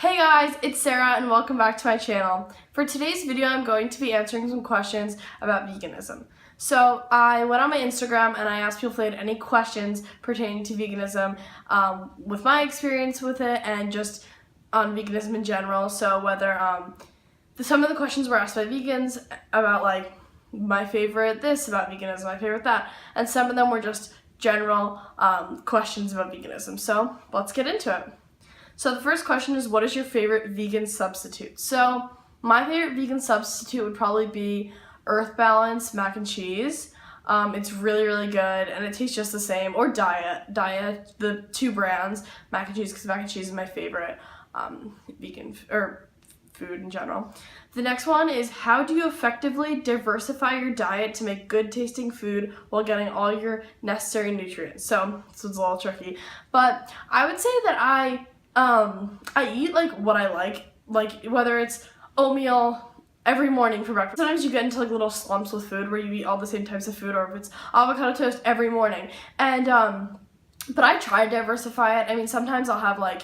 Hey guys, it's Sarah and welcome back to my channel. For today's video, I'm going to be answering some questions about veganism. So I went on my Instagram and I asked people if they had any questions pertaining to veganism with my experience with it and just on veganism in general. So whether some of the questions were asked by vegans about like my favorite this about veganism, my favorite that, and some of them were just general questions about veganism. So let's get into it. So the first question is, what is your favorite vegan substitute? So my favorite vegan substitute would probably be Earth Balance mac and cheese. It's really, really good and it tastes just the same. Or Diet, the two brands, mac and cheese, because mac and cheese is my favorite vegan food in general. The next one is, how do you effectively diversify your diet to make good tasting food while getting all your necessary nutrients? So this one's a little tricky, but I would say that I eat like what I like whether it's oatmeal every morning for breakfast. Sometimes you get into like little slumps with food where you eat all the same types of food, or if it's avocado toast every morning. And but I try to diversify it. I mean, sometimes I'll have like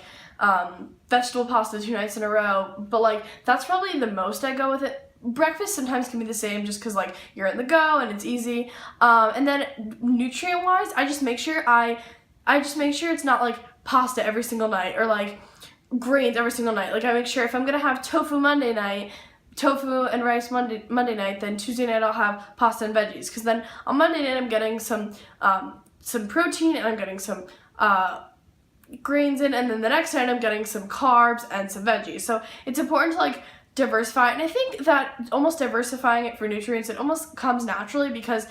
vegetable pasta 2 nights in a row, but like that's probably the most I go with it. Breakfast sometimes can be the same just because like you're in the go and it's easy. And then nutrient wise, I just make sure it's not like pasta every single night or like grains every single night. Like I make sure if I'm gonna have tofu Monday night, tofu and rice Monday night, then Tuesday night I'll have pasta and veggies, because then on Monday night I'm getting some protein and I'm getting some grains in, and then the next night I'm getting some carbs and some veggies. So it's important to like diversify, and I think that almost diversifying it for nutrients, it almost comes naturally because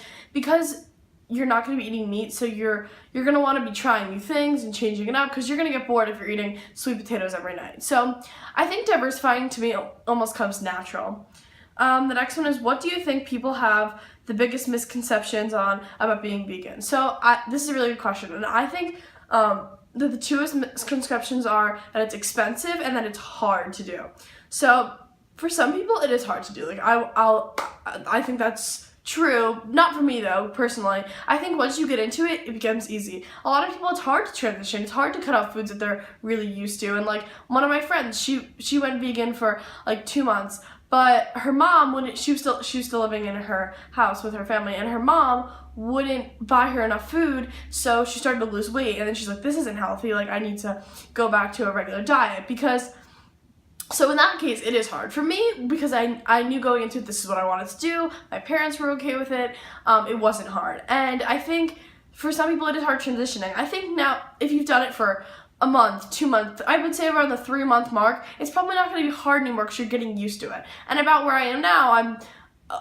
you're not going to be eating meat, so you're going to want to be trying new things and changing it up, because you're going to get bored if you're eating sweet potatoes every night. So I think diversifying to me almost comes natural. The next one is, what do you think people have the biggest misconceptions on about being vegan? So this is a really good question, and I think that the two misconceptions are that it's expensive and that it's hard to do. So for some people it is hard to do. Like I think that's true. Not for me though, personally. I think once you get into it, it becomes easy. A lot of people, it's hard to transition. It's hard to cut out foods that they're really used to. And like one of my friends, she went vegan for like 2 months, but her mom she was still living in her house with her family, and her mom wouldn't buy her enough food, so she started to lose weight. And then she's like, this isn't healthy. Like I need to go back to a regular diet, so in that case, it is hard for me, because I knew going into it, this is what I wanted to do. My parents were okay with it. It wasn't hard. And I think for some people it is hard transitioning. I think now if you've done it for a month, 2 months, I would say around the 3-month mark, it's probably not going to be hard anymore because you're getting used to it. And about where I am now, I'm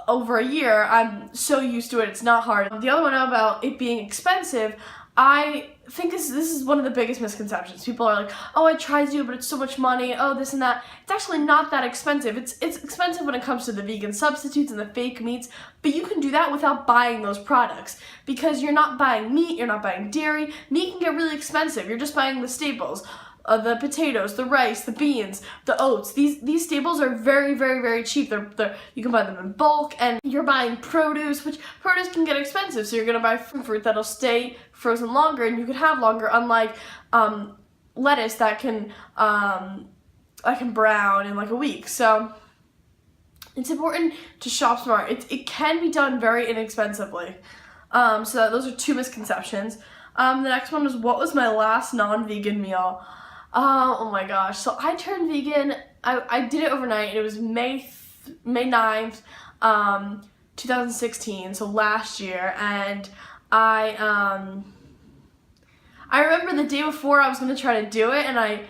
over a year, I'm so used to it, it's not hard. The other one about it being expensive, I think this is one of the biggest misconceptions. People are like, oh, I tried to do it, but it's so much money, oh, this and that. It's actually not that expensive. It's expensive when it comes to the vegan substitutes and the fake meats, but you can do that without buying those products, because you're not buying meat, you're not buying dairy. Meat can get really expensive. You're just buying the staples. The potatoes, the rice, the beans, the oats. These staples are very, very, very cheap. You can buy them in bulk, and you're buying produce, which produce can get expensive. So you're gonna buy fruit that'll stay frozen longer, and you can have longer. Unlike lettuce that can brown in like a week. So it's important to shop smart. It can be done very inexpensively. So those are 2 misconceptions. The next one is, what was my last non-vegan meal? Oh my gosh. So I turned vegan, I did it overnight. It was May 9th, 2016, so last year. And I remember the day before I was going to try to do it, and I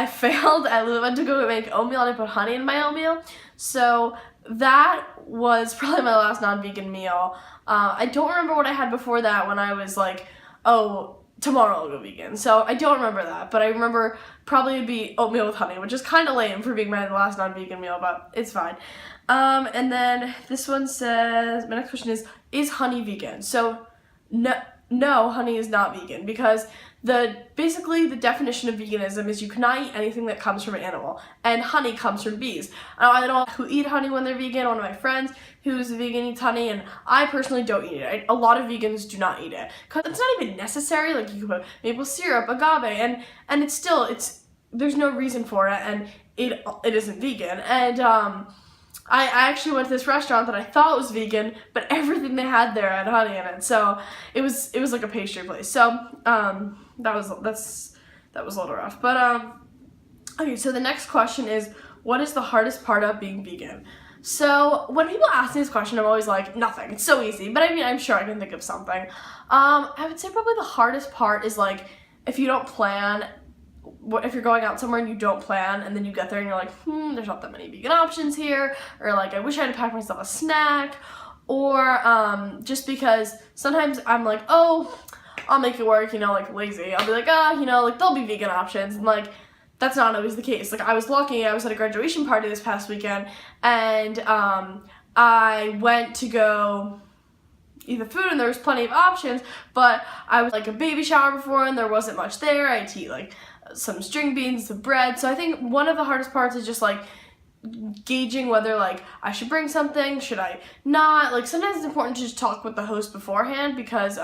failed. I went to go make oatmeal, and I put honey in my oatmeal. So that was probably my last non-vegan meal. I don't remember what I had before that, when I was like, oh, tomorrow I'll go vegan. So I don't remember that, but I remember probably it'd be oatmeal with honey, which is kind of lame for being my last non-vegan meal, but it's fine. And then this one says, my next question is honey vegan? So no, honey is not vegan, because basically the definition of veganism is you cannot eat anything that comes from an animal, and honey comes from bees. I don't know who eat honey when they're vegan. One of my friends who's vegan eats honey, and I personally don't eat it. A lot of vegans do not eat it because it's not even necessary. Like you can put maple syrup, agave, and it's there's no reason for it, and it isn't vegan. And I actually went to this restaurant that I thought was vegan, but everything they had there had honey in it. So it was like a pastry place. So that was a little rough. But okay, so the next question is, what is the hardest part of being vegan? So when people ask me this question, I'm always like, nothing. It's so easy. But I mean, I'm sure I can think of something. I would say probably the hardest part is like if you don't plan. If you're going out somewhere and you don't plan, and then you get there and you're like, there's not that many vegan options here, or like, I wish I had packed myself a snack, or just because sometimes I'm like, oh, I'll make it work, you know, like lazy. I'll be like, you know, like there'll be vegan options, and like that's not always the case. Like I was lucky, I was at a graduation party this past weekend, and I went to go eat the food, and there was plenty of options, but I was like a baby shower before, and there wasn't much there. I had to eat like some string beans, some bread. So I think one of the hardest parts is just like gauging whether like I should bring something, should I not. Like sometimes it's important to just talk with the host beforehand, because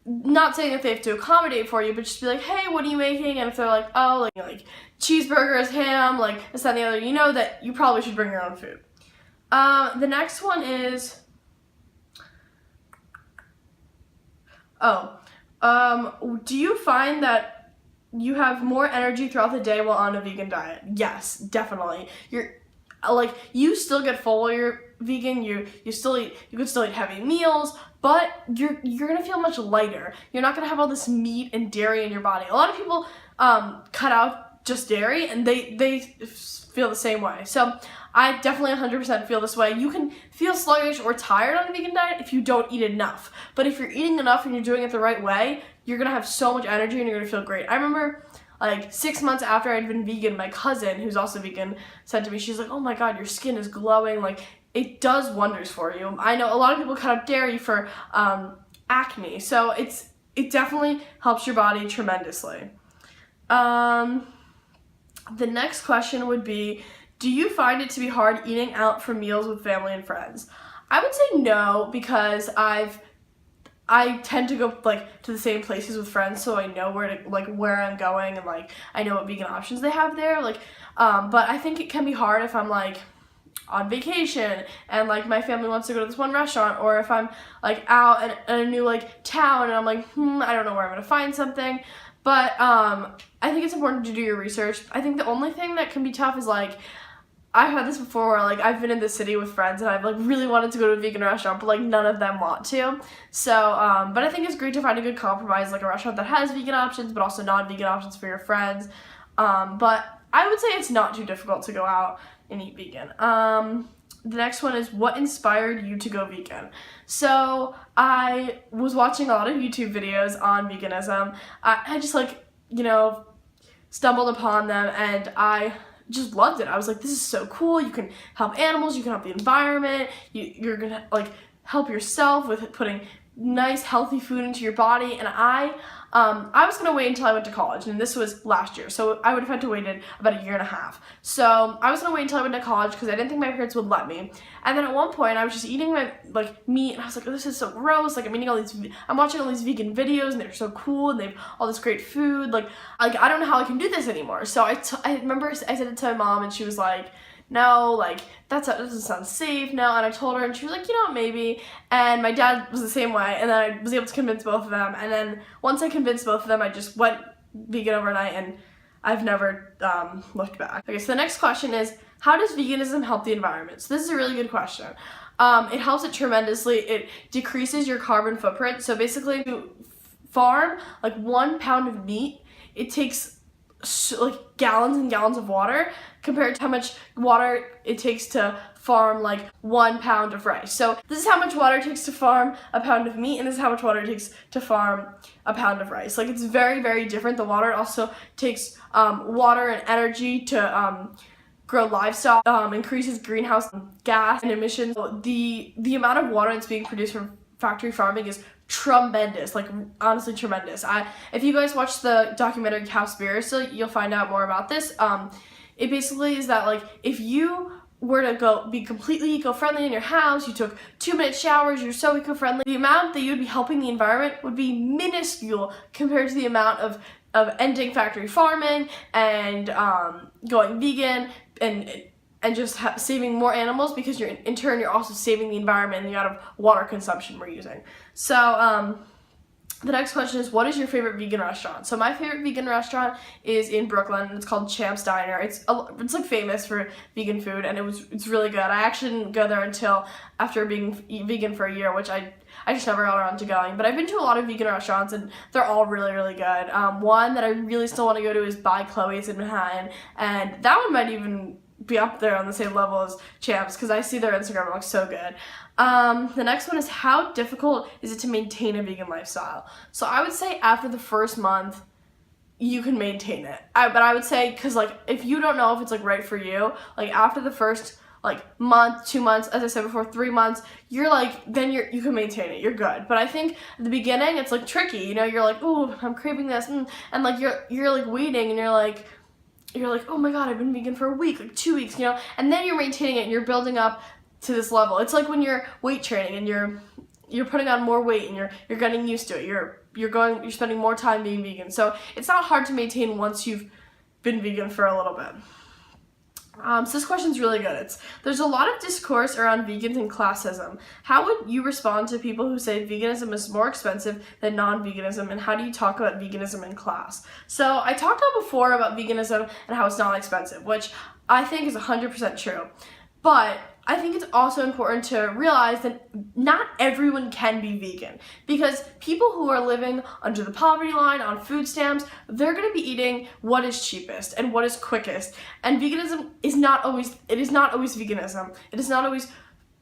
not saying that they have to accommodate for you, but just be like, hey, what are you making? And if they're like, oh, like cheeseburgers, ham, like this, that, and the other, you know that you probably should bring your own food. The next one is, do you find that you have more energy throughout the day while on a vegan diet? Yes, definitely. You still get full while you're vegan. You can still eat heavy meals, but you're gonna feel much lighter. You're not gonna have all this meat and dairy in your body. A lot of people cut out just dairy, and they feel the same way. So I definitely 100% feel this way. You can feel sluggish or tired on a vegan diet if you don't eat enough. But if you're eating enough and you're doing it the right way, you're gonna have so much energy and you're gonna feel great. I remember like 6 months after I'd been vegan, my cousin, who's also vegan, said to me, she's like, oh my God, your skin is glowing. Like it does wonders for you. I know a lot of people cut out dairy for acne. So it definitely helps your body tremendously. The next question would be, do you find it to be hard eating out for meals with family and friends? I would say no, because I tend to go like to the same places with friends, so I know where I'm going, and like I know what vegan options they have there. Like, but I think it can be hard if I'm like on vacation and like my family wants to go to this one restaurant, or if I'm like out in a new like town and I'm like, I don't know where I'm gonna find something. But I think it's important to do your research. I think the only thing that can be tough is like, I've had this before where like I've been in the city with friends and I've like really wanted to go to a vegan restaurant, but like none of them want to. So, but I think it's great to find a good compromise, like a restaurant that has vegan options, but also non-vegan options for your friends. But I would say it's not too difficult to go out and eat vegan. The next one is, what inspired you to go vegan? So I was watching a lot of YouTube videos on veganism. I just like, you know, stumbled upon them and I just loved it. I was like, this is so cool. You can help animals, you can help the environment, you're gonna like help yourself with putting nice healthy food into your body. And I was gonna wait until I went to college, and this was last year, so I would have had to wait about a year and a half. So I was gonna wait until I went to college because I didn't think my parents would let me. And then at one point I was just eating my like meat, and I was like, oh, this is so gross. Like I'm watching all these vegan videos, and they're so cool, and they have all this great food. Like I don't know how I can do this anymore. So I remember I said it to my mom, and she was like, no, like that doesn't sound safe now. And I told her, and she was like, you know what, maybe. And my dad was the same way, and then I was able to convince both of them. And then once I convinced both of them, I just went vegan overnight, and I've never looked back. Okay, so the next question is, how does veganism help the environment? So this is a really good question. It helps it tremendously. It decreases your carbon footprint. So basically, to farm like 1 pound of meat, it takes like gallons and gallons of water compared to how much water it takes to farm like 1 pound of rice. So this is how much water it takes to farm a pound of meat, and this is how much water it takes to farm a pound of rice. Like it's very, very different. The water also takes water and energy to grow livestock, increases greenhouse gas and emissions. So the amount of water that's being produced from factory farming is tremendous, like honestly tremendous. If you guys watch the documentary Cowspiracy, you'll find out more about this. It basically is that like if you were to be completely eco-friendly in your house, you took 2-minute showers, you're so eco-friendly, the amount that you would be helping the environment would be minuscule compared to the amount of ending factory farming and going vegan and just saving more animals, because in turn you're also saving the environment and the amount of water consumption we're using. So the next question is, what is your favorite vegan restaurant? So my favorite vegan restaurant is in Brooklyn. It's called Champ's Diner. It's like famous for vegan food, and it's really good. I actually didn't go there until after being vegan for a year, which I just never got around to going. But I've been to a lot of vegan restaurants, and they're all really, really good. One that I really still want to go to is By Chloe's in Manhattan, and that one might even be up there on the same level as Champs, because I see their Instagram, it looks so good. The next one is, how difficult is it to maintain a vegan lifestyle? So I would say after the first month, you can maintain it. But I would say, because like if you don't know if it's like right for you, like after the first like month, 2 months, as I said before, 3 months, you're like, then you can maintain it, you're good. But I think at the beginning it's like tricky, you know, you're like, oh, I'm craving this, and like you're like waiting, and you're like, oh my god, I've been vegan for a week, like 2 weeks, you know, and then you're maintaining it and you're building up to this level. It's like when you're weight training and you're putting on more weight and you're getting used to it. You're spending more time being vegan. So it's not hard to maintain once you've been vegan for a little bit. So this question's really good. There's a lot of discourse around vegans and classism. How would you respond to people who say veganism is more expensive than non-veganism, and how do you talk about veganism in class? So I talked about before about veganism and how it's not expensive, which I think is 100% true. But I think it's also important to realize that not everyone can be vegan, because people who are living under the poverty line on food stamps, they're going to be eating what is cheapest and what is quickest. And veganism is not always veganism. It is not always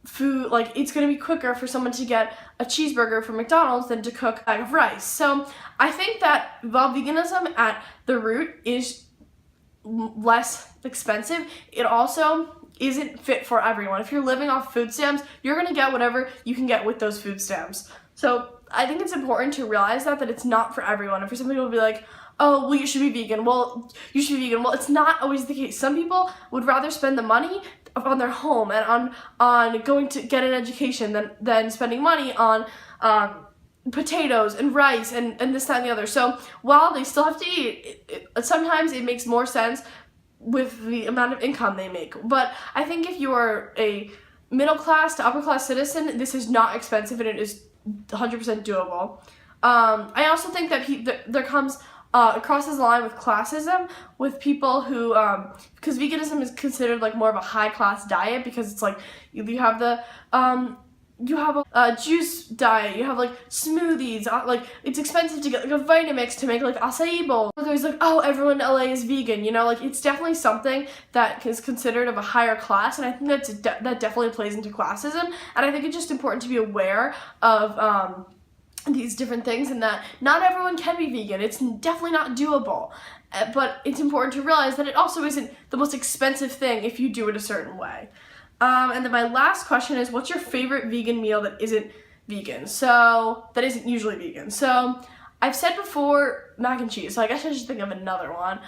food, like it's going to be quicker for someone to get a cheeseburger from McDonald's than to cook a bag of rice. So I think that while veganism at the root is less expensive, it also isn't fit for everyone. If you're living off food stamps, you're going to get whatever you can get with those food stamps. So I think it's important to realize that it's not for everyone. And for some people to be like, oh, well, you should be vegan. Well, you should be vegan. Well, it's not always the case. Some people would rather spend the money on their home and on going to get an education than spending money on potatoes and rice and this, that, and the other. So while they still have to eat, sometimes it makes more sense with the amount of income they make. But I think if you are a middle class to upper class citizen, this is not expensive and it is 100% doable. I also think that there comes crosses the line with classism with people who, because veganism is considered like more of a high class diet, because it's like you have a juice diet, you have like smoothies, like it's expensive to get like a Vitamix to make like acai bowl. There's like, oh, everyone in LA is vegan, you know, like it's definitely something that is considered of a higher class, and I think that definitely plays into classism. And I think it's just important to be aware of these different things, and that not everyone can be vegan. It's definitely not doable, but it's important to realize that it also isn't the most expensive thing if you do it a certain way. And then my last question is, what's your favorite vegan meal that isn't vegan? So, that isn't usually vegan. So, I've said before mac and cheese, so I guess I should think of another one.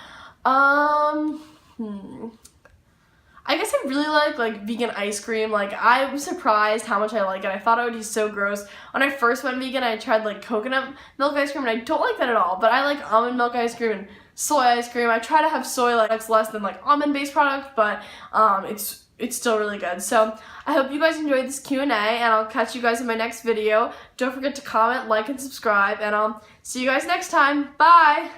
I guess I really like vegan ice cream. Like, I was surprised how much I like it. I thought it would be so gross. When I first went vegan, I tried like coconut milk ice cream, and I don't like that at all. But I like almond milk ice cream and soy ice cream. I try to have soy, like it's less than like almond-based product, but it's still really good. So I hope you guys enjoyed this Q&A, and I'll catch you guys in my next video. Don't forget to comment, like, and subscribe, and I'll see you guys next time. Bye!